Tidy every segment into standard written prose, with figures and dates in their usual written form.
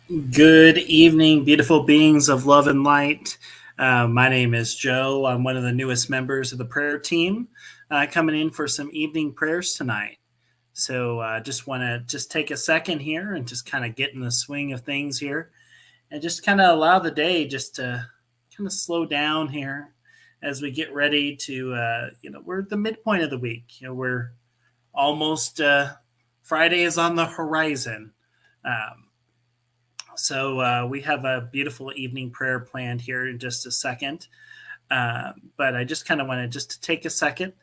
Good evening, beautiful beings of love and light. My name is Joe. I'm one of the newest members of the prayer team, coming in for some evening prayers tonight. So, just want to just take a second here and just kind of get in the swing of things here, and just kind of allow the day just to kind of slow down here as we get ready to, we're at the midpoint of the week. We're almost Friday is on the horizon. Um, so we have a beautiful evening prayer planned here in just a second. But I just kind of want to just to take a second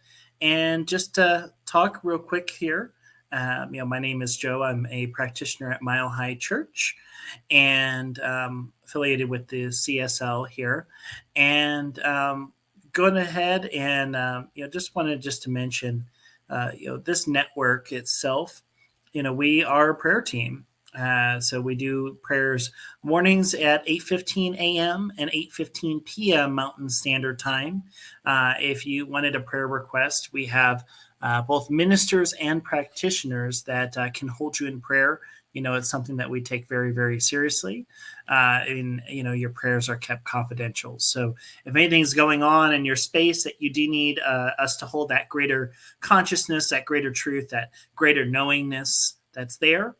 and just talk real quick here. My name is Joe. I'm a practitioner at Mile High Church and affiliated with the CSL here. And going ahead and just wanted just to mention, this network itself. We are a prayer team. So we do prayers mornings at 8:15 a.m. and 8:15 p.m. Mountain Standard Time. If you wanted a prayer request, we have both ministers and practitioners that can hold you in prayer. It's something that we take very, very seriously. And your prayers are kept confidential. So if anything's going on in your space that you do need us to hold that greater consciousness, that greater truth, that greater knowingness that's there,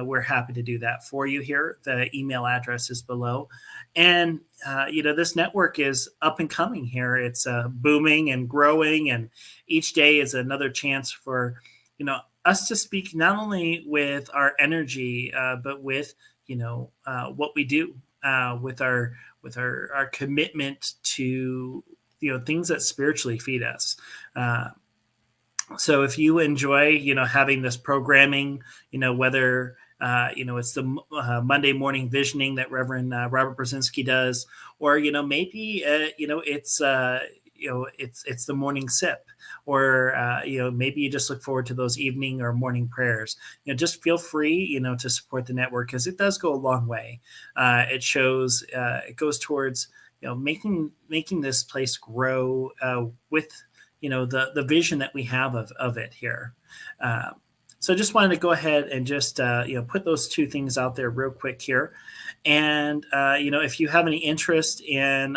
we're happy to do that for you here. The email address is below. And, this network is up and coming here. It's booming and growing. And each day is another chance for, us to speak not only with our energy, but with, what we do, with our commitment to, things that spiritually feed us. So if you enjoy, having this programming, whether it's the Monday morning visioning that Reverend Robert Brzezinski does, or maybe it's the morning sip, or maybe you just look forward to those evening or morning prayers. Just feel free, to support the network because it does go a long way. It goes towards making this place grow with the vision that we have of it here. So I just wanted to go ahead and just put those two things out there real quick here. And if you have any interest in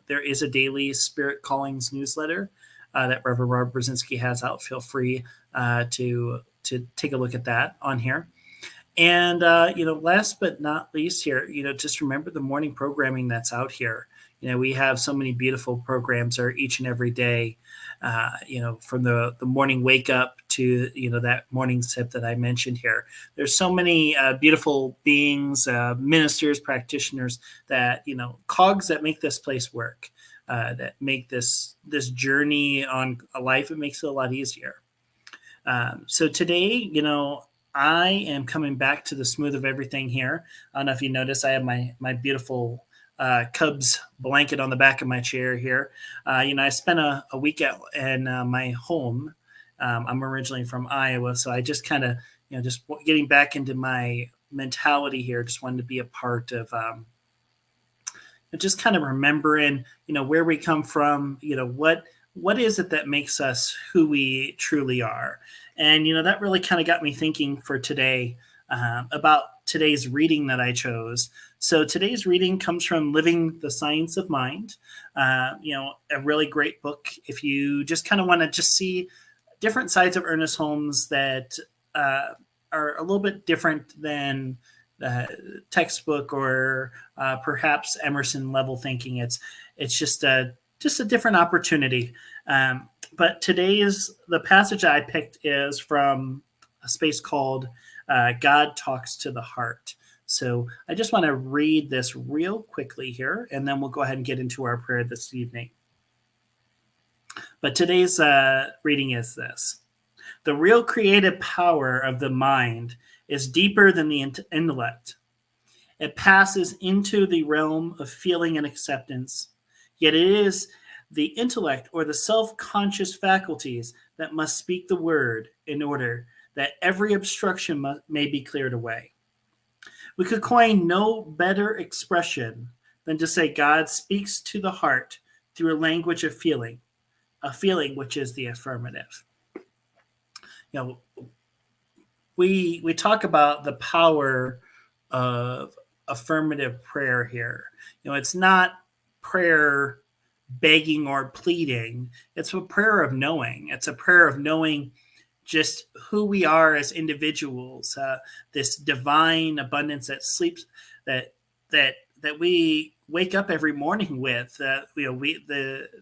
there is a daily Spirit Callings newsletter that Reverend Robert Brzezinski has out. Feel free to take a look at that on here. And last but not least here, just remember the morning programming that's out here. We have so many beautiful programs there each and every day. From the morning wake up to, that morning sip that I mentioned here. There's so many beautiful beings, ministers, practitioners that, cogs that make this place work, that make this journey on a life, it makes it a lot easier. So today, I am coming back to the smooth of everything here. I don't know if you notice, I have my beautiful Cubs blanket on the back of my chair here. I spent a week in my home. I'm originally from Iowa, so I just kind of, just getting back into my mentality here. Just wanted to be a part of, just kind of remembering, where we come from. What is it that makes us who we truly are, and that really kind of got me thinking for today about today's reading that I chose. So today's reading comes from Living the Science of Mind, a really great book if you just kind of want to just see different sides of Ernest Holmes that are a little bit different than textbook or perhaps Emerson level thinking. It's just a different opportunity. But the passage I picked is from a space called God Talks to the Heart. So I just want to read this real quickly here, and then we'll go ahead and get into our prayer this evening. But today's reading is this. The real creative power of the mind is deeper than the intellect. It passes into the realm of feeling and acceptance, yet it is the intellect or the self-conscious faculties that must speak the word in order that every obstruction may be cleared away. We could coin no better expression than to say God speaks to the heart through a language of feeling, a feeling which is the affirmative. We talk about the power of affirmative prayer here. It's not prayer begging or pleading. It's a prayer of knowing. It's a prayer of knowing just who we are as individuals, this divine abundance that sleeps, that that that we wake up every morning with.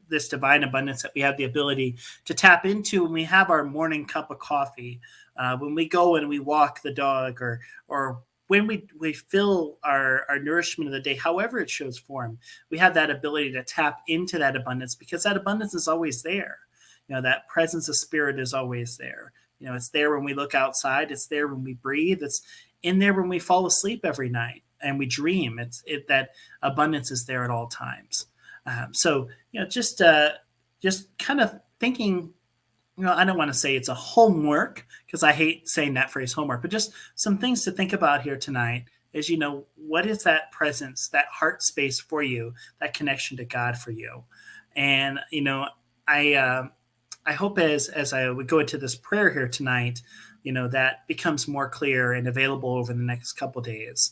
This divine abundance that we have the ability to tap into when we have our morning cup of coffee, when we go and we walk the dog, or when we fill our nourishment of the day, however it shows form. We have that ability to tap into that abundance because that abundance is always there. That presence of spirit is always there. It's there when we look outside. It's there when we breathe. It's in there when we fall asleep every night and we dream. That abundance is there at all times. So just kind of thinking. I don't want to say it's a homework because I hate saying that phrase homework, but just some things to think about here tonight is, what is that presence, that heart space for you, that connection to God for you? And, I hope as I would go into this prayer here tonight, that becomes more clear and available over the next couple of days.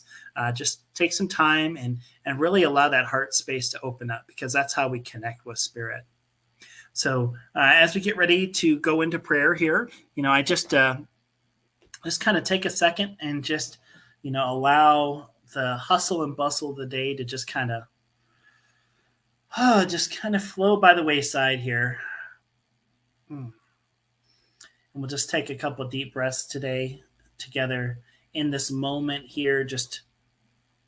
Just take some time and really allow that heart space to open up, because that's how we connect with spirit. So as we get ready to go into prayer here, I just kind of take a second and just, allow the hustle and bustle of the day to just kind of flow by the wayside here. And we'll just take a couple deep breaths today together in this moment here. Just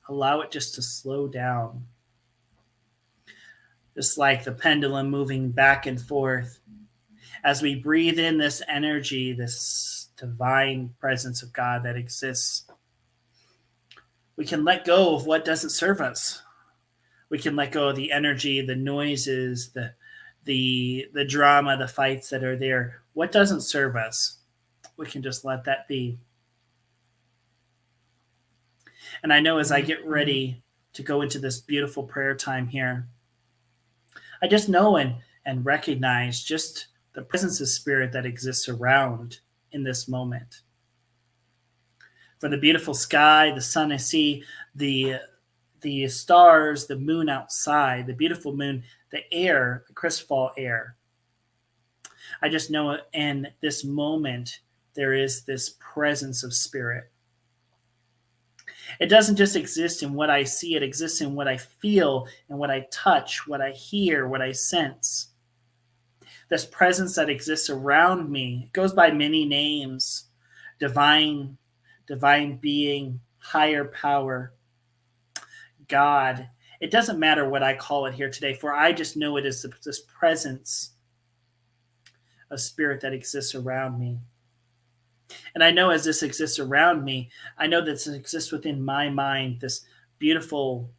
allow it just to slow down. Just like the pendulum moving back and forth. As we breathe in this energy, this divine presence of God that exists, we can let go of what doesn't serve us. We can let go of the energy, the noises, the drama, the fights that are there. What doesn't serve us, we can just let that be. And I know as I get ready to go into this beautiful prayer time here, I just know and recognize just the presence of spirit that exists around in this moment. From the beautiful sky, the sun I see, the stars, the moon outside, the beautiful moon, the air, the crisp fall air. I just know in this moment there is this presence of spirit. It doesn't just exist in what I see, it exists in what I feel and what I touch, what I hear, what I sense. This presence that exists around me, it goes by many names: divine being, higher power, God. It doesn't matter what I call it here today, for I just know it is this presence of spirit that exists around me. And I know as this exists around me, I know that this exists within my mind, this beautiful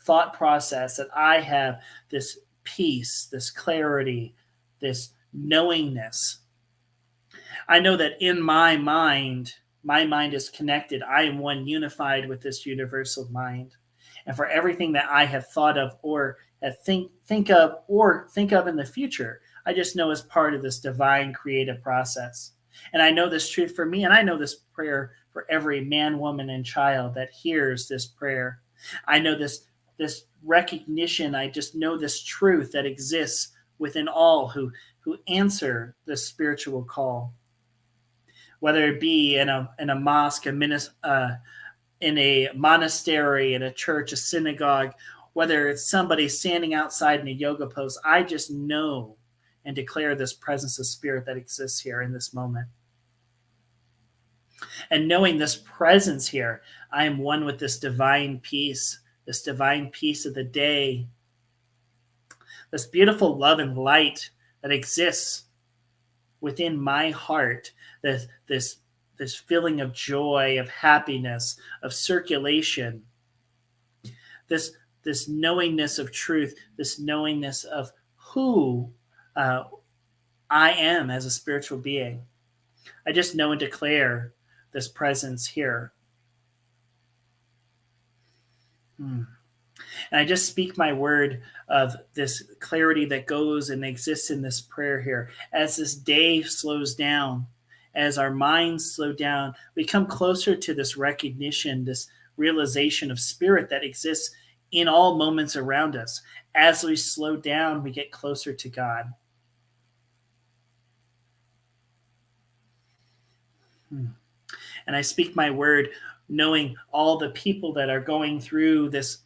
thought process that I have, this peace, this clarity, this knowingness. I know that in my mind is connected. I am one unified with this universal mind. And for everything that I have thought of or think of in the future, I just know as part of this divine creative process. And I know this truth for me, and I know this prayer for every man, woman, and child that hears this prayer. I know this recognition. I just know this truth that exists within all who answer this spiritual call. Whether it be in a mosque, in a monastery, in a church, a synagogue, whether it's somebody standing outside in a yoga pose, I just know and declare this presence of spirit that exists here in this moment. And knowing this presence here, I am one with this divine peace of the day, this beautiful love and light that exists within my heart, this feeling of joy, of happiness, of circulation, this knowingness of truth, this knowingness of who I am as a spiritual being. I just know and declare this presence here. And I just speak my word of this clarity that goes and exists in this prayer here. As this day slows down, as our minds slow down, we come closer to this recognition, this realization of spirit that exists in all moments around us. As we slow down, we get closer to God. And I speak my word knowing all the people that are going through this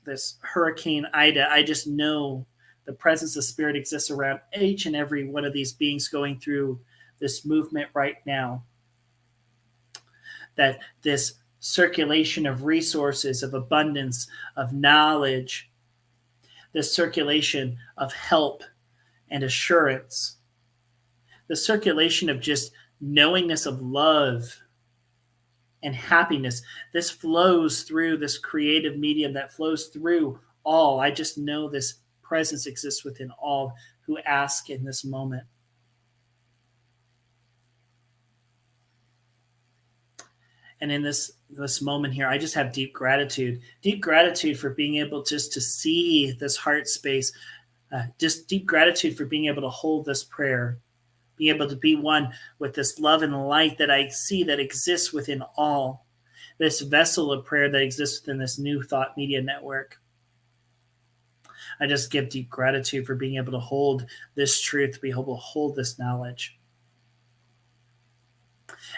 hurricane Ida. I just know the presence of spirit exists around each and every one of these beings going through this movement right now. That this circulation of resources, of abundance, of knowledge, this circulation of help and assurance, the circulation of just knowingness of love and happiness, this flows through this creative medium that flows through all. I just know this presence exists within all who ask in this moment. And in this moment here, I just have deep gratitude for being able just to see this heart space, just deep gratitude for being able to hold this prayer, being able to be one with this love and light that I see that exists within all, this vessel of prayer that exists within this new thought media network. I just give deep gratitude for being able to hold this truth, be able to hold this knowledge.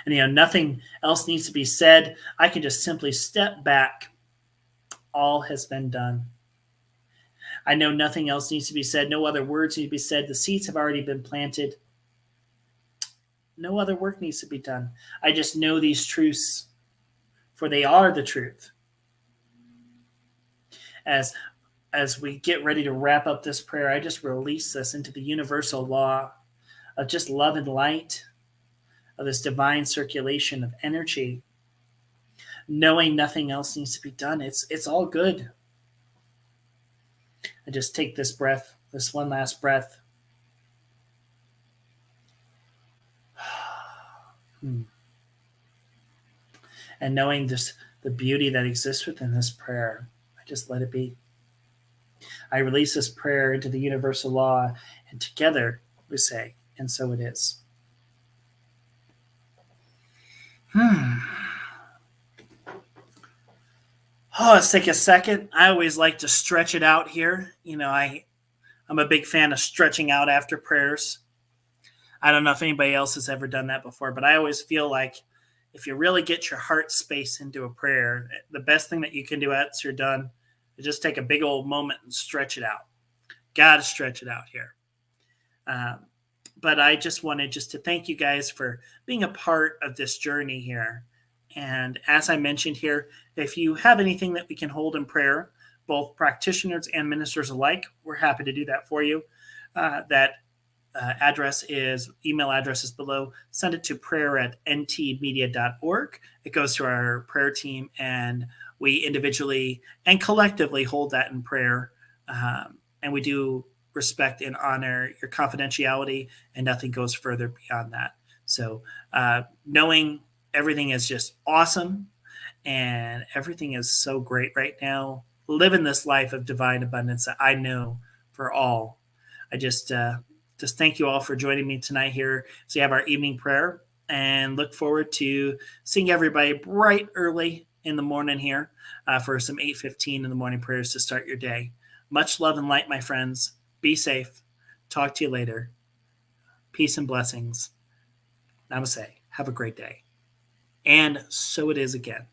And, nothing else needs to be said. I can just simply step back. All has been done. I know nothing else needs to be said. No other words need to be said. The seeds have already been planted. No other work needs to be done. I just know these truths, for they are the truth. As we get ready to wrap up this prayer, I just release this into the universal law of just love and light, of this divine circulation of energy, knowing nothing else needs to be done. It's all good. I just take this breath, this one last breath. And knowing this, the beauty that exists within this prayer, I just let it be. I release this prayer into the universal law, and together we say, and so it is. Oh, let's take a second. I always like to stretch it out here. I'm a big fan of stretching out after prayers. I don't know if anybody else has ever done that before, but I always feel like if you really get your heart space into a prayer, the best thing that you can do after you're done is just take a big old moment and stretch it out. Got to stretch it out here. But I just wanted to thank you guys for being a part of this journey here. And as I mentioned here, if you have anything that we can hold in prayer, both practitioners and ministers alike, we're happy to do that for you. That email address is below. Send it to prayer@ntmedia.org. It goes to our prayer team, and we individually and collectively hold that in prayer. And we do respect and honor your confidentiality, and nothing goes further beyond that. So knowing everything is just awesome and everything is so great right now, living this life of divine abundance that I know for all. I just thank you all for joining me tonight here. So we have our evening prayer, and look forward to seeing everybody bright early in the morning here for some 8:15 in the morning prayers to start your day. Much love and light, my friends. Be safe. Talk to you later. Peace and blessings. Namaste. Have a great day. And so it is again.